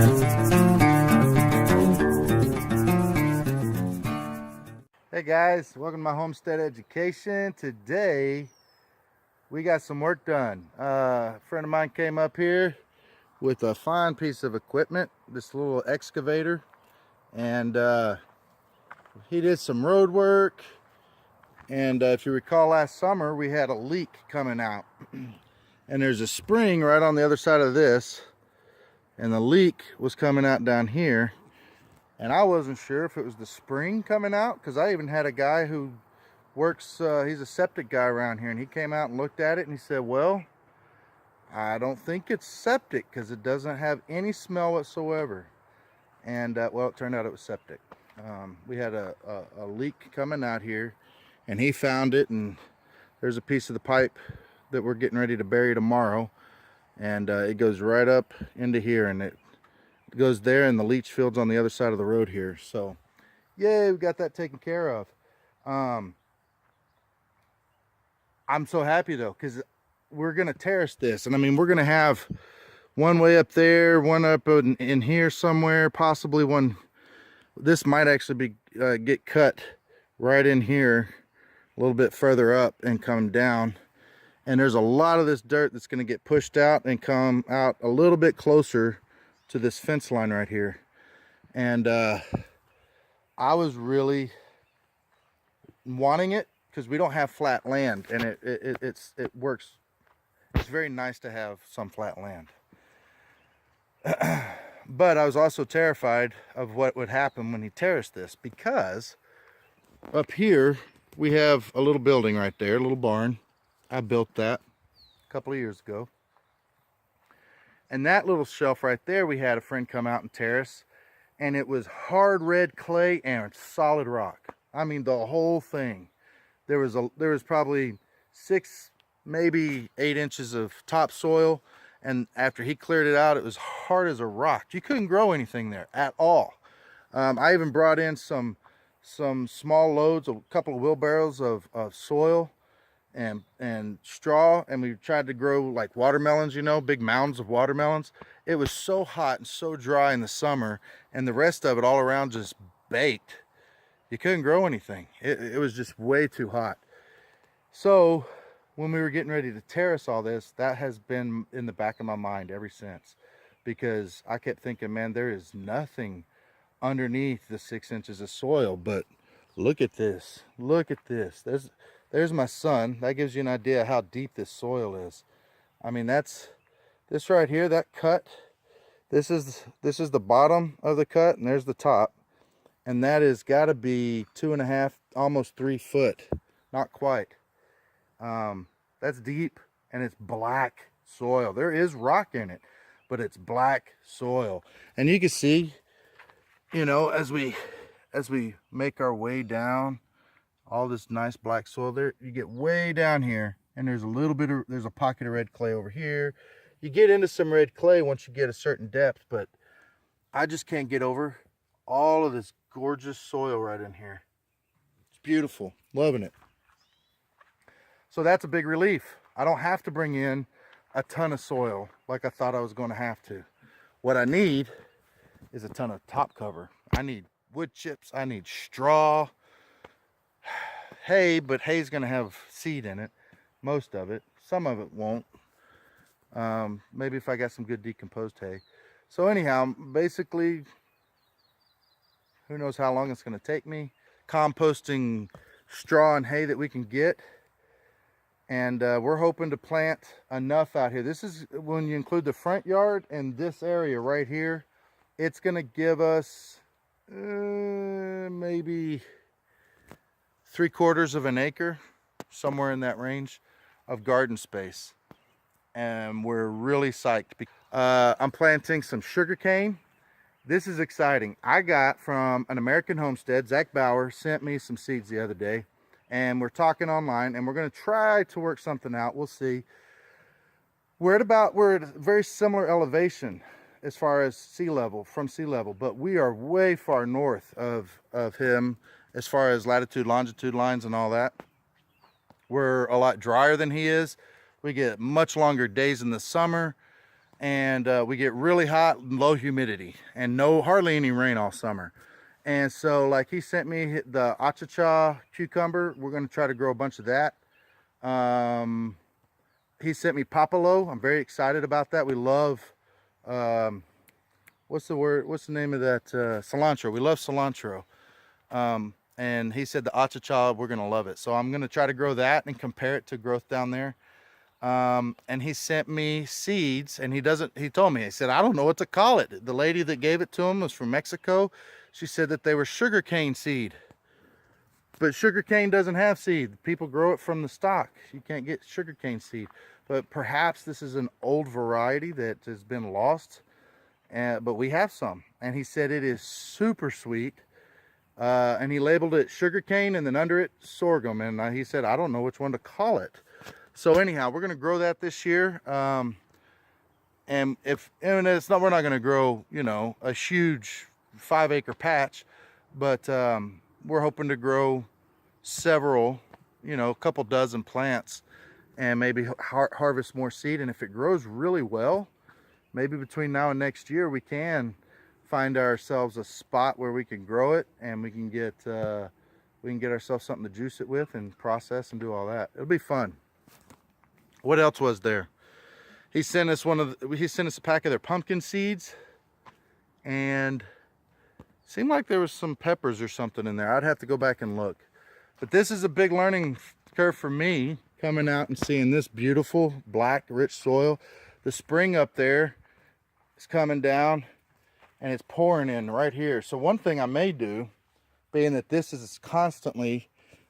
Hey guys, welcome to my homestead education. Today we got some work done. A friend of mine came up here with a fine piece of equipment, this little excavator, and he did some road work. And if you recall, last summer we had a leak coming out and there's a spring right on the other side of this, and the leak was coming out down here. And I wasn't sure if it was the spring coming out, because I even had a guy who works, he's a septic guy around here, and he came out and looked at it and he said, well, I don't think it's septic because it doesn't have any smell whatsoever. And well, it turned out it was septic. We had a leak coming out here, and he found it, and there's a piece of the pipe that we're getting ready to bury tomorrow, and it goes right up into here, and it goes there, and the leach field's on the other side of the road here. So yay, we got that taken care of. I'm so happy though, because we're gonna terrace this, and I mean, we're gonna have one way up there, one up in here somewhere, possibly one. This might actually be get cut right in here a little bit further up and come down, and there's a lot of this dirt that's going to get pushed out and come out a little bit closer to this fence line right here. And I was really wanting it because we don't have flat land, and it works. It's very nice to have some flat land. But I was also terrified of what would happen when he terraced this, because up here we have a little building right there, a little barn. I built that a couple of years ago. And that little shelf right there, we had a friend come out and terrace, and it was hard red clay and solid rock. I mean, the whole thing. There was probably 6, maybe 8 inches of topsoil, and after he cleared it out, it was hard as a rock. You couldn't grow anything there at all. I even brought in some small loads, a couple of wheelbarrows of soil and straw, and we tried to grow like watermelons, you know, big mounds of watermelons. It was so hot and so dry in the summer, and the rest of it all around just baked. You couldn't grow anything. It was just way too hot. So when we were getting ready to terrace all this, that has been in the back of my mind ever since, because I kept thinking, man, there is nothing underneath the 6 inches of soil. But look at this, look at this. There's my son. That gives you an idea how deep this soil is. I mean, that's this right here, that cut. This is the bottom of the cut, and there's the top. And that has got to be 2.5, almost 3 foot. Not quite. That's deep, and it's black soil. There is rock in it, but it's black soil. And you can see, you know, as we make our way down, all this nice black soil there, you get way down here, and there's a pocket of red clay over here. You get into some red clay once you get a certain depth, but I just can't get over all of this gorgeous soil right in here. It's beautiful, loving it. So that's a big relief. I don't have to bring in a ton of soil like I thought I was going to have to. What I need is a ton of top cover. I need wood chips, I need straw, hay, but hay's going to have seed in it, most of it. Some of it won't. Maybe if I got some good decomposed hay. So anyhow, basically, who knows how long it's going to take me. Composting straw and hay that we can get. And we're hoping to plant enough out here. This is when you include the front yard and this area right here. It's going to give us maybe 3/4 of an acre, somewhere in that range, of garden space. And we're really psyched. I'm planting some sugarcane. This is exciting. I got from an American homestead, Zach Bauer sent me some seeds the other day. And we're talking online, and we're going to try to work something out. We'll see. We're at a very similar elevation as far as sea level, from sea level, but we are way far north of him as far as latitude, longitude lines and all that. We're a lot drier than he is. We get much longer days in the summer, and we get really hot and low humidity and hardly any rain all summer. And so like he sent me the achacha cucumber. We're going to try to grow a bunch of that. He sent me papalo. I'm very excited about that. We love, what's the name of that? Cilantro. We love cilantro. And he said the achacha, we're going to love it. So I'm going to try to grow that and compare it to growth down there. And he sent me seeds, and he told me, he said, I don't know what to call it. The lady that gave it to him was from Mexico. She said that they were sugarcane seed, but sugarcane doesn't have seed. People grow it from the stock. You can't get sugarcane seed, but perhaps this is an old variety that has been lost. But we have some, and he said it is super sweet. And he labeled it sugarcane, and then under it sorghum. And he said, I don't know which one to call it. So anyhow, we're going to grow that this year. And we're not going to grow, you know, a huge 5-acre patch, but we're hoping to grow several, you know, a couple dozen plants, and maybe harvest more seed. And if it grows really well, maybe between now and next year, we can find ourselves a spot where we can grow it, and we can get ourselves something to juice it with and process and do all that. It'll be fun. What else was there? He sent us a pack of their pumpkin seeds, and seemed like there was some peppers or something in there. I'd have to go back and look. But this is a big learning curve for me, coming out and seeing this beautiful black rich soil. The spring up there is coming down, and it's pouring in right here. So one thing I may do, being that this is constantly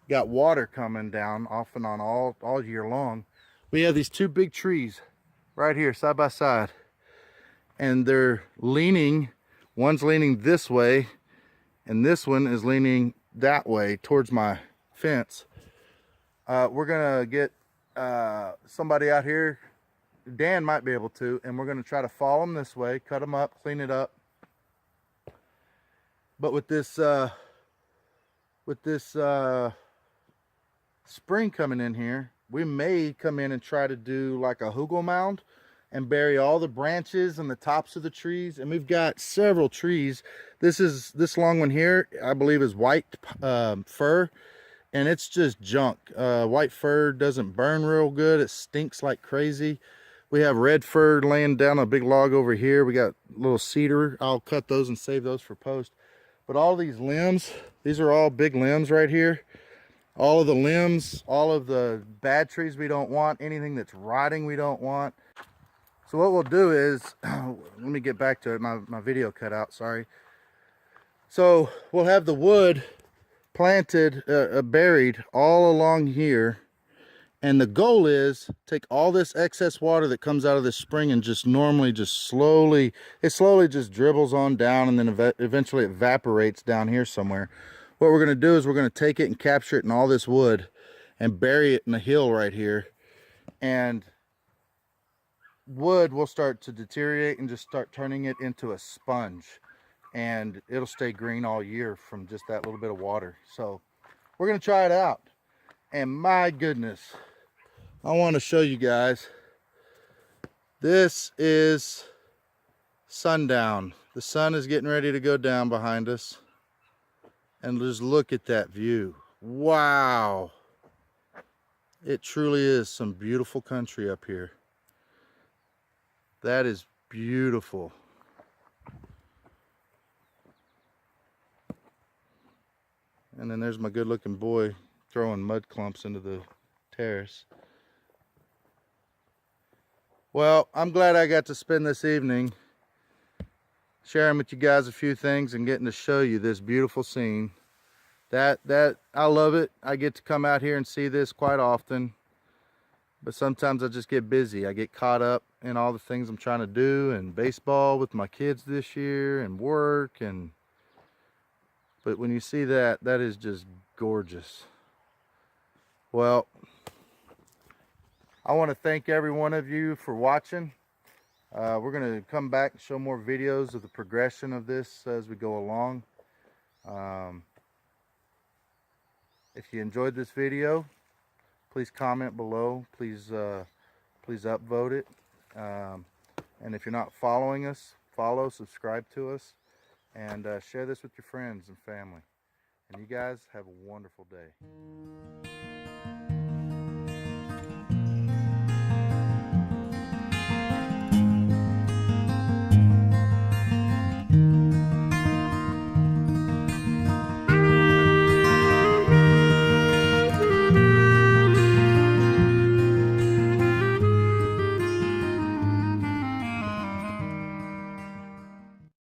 got water coming down off and on all year long, we have these two big trees right here side by side, and they're leaning, one's leaning this way and this one is leaning that way towards my fence. We're gonna get somebody out here, Dan might be able to, and we're gonna try to follow them this way, cut them up, clean it up. But with this spring coming in here, we may come in and try to do like a hugel mound and bury all the branches and the tops of the trees. And we've got several trees. This long one here, I believe, is white fir, and it's just junk. White fir doesn't burn real good. It stinks like crazy. We have red fir laying down a big log over here. We got little cedar. I'll cut those and save those for post. But all these limbs, these are all big limbs right here. All of the limbs, all of the bad trees we don't want, anything that's rotting we don't want. So what we'll do is, let me get back to it, my video cut out, sorry. So we'll have the wood planted, buried all along here. And the goal is take all this excess water that comes out of this spring and just slowly just dribbles on down, and then eventually evaporates down here somewhere. What we're going to do is we're going to take it and capture it in all this wood and bury it in a hill right here. And wood will start to deteriorate and just start turning it into a sponge. And it'll stay green all year from just that little bit of water. So we're going to try it out. And my goodness, I want to show you guys. This is sundown. The sun is getting ready to go down behind us. And just look at that view. Wow. It truly is some beautiful country up here. That is beautiful. And then there's my good looking boy throwing mud clumps into the terrace. Well, I'm glad I got to spend this evening sharing with you guys a few things and getting to show you this beautiful scene. That I love it. I get to come out here and see this quite often, but sometimes I just get busy. I get caught up in all the things I'm trying to do, and baseball with my kids this year, and work, but when you see that is just gorgeous. Well, I want to thank every one of you for watching. We're going to come back and show more videos of the progression of this as we go along. If you enjoyed this video, please comment below. Please upvote it. And if you're not following us, follow, subscribe to us, and share this with your friends and family. And you guys have a wonderful day.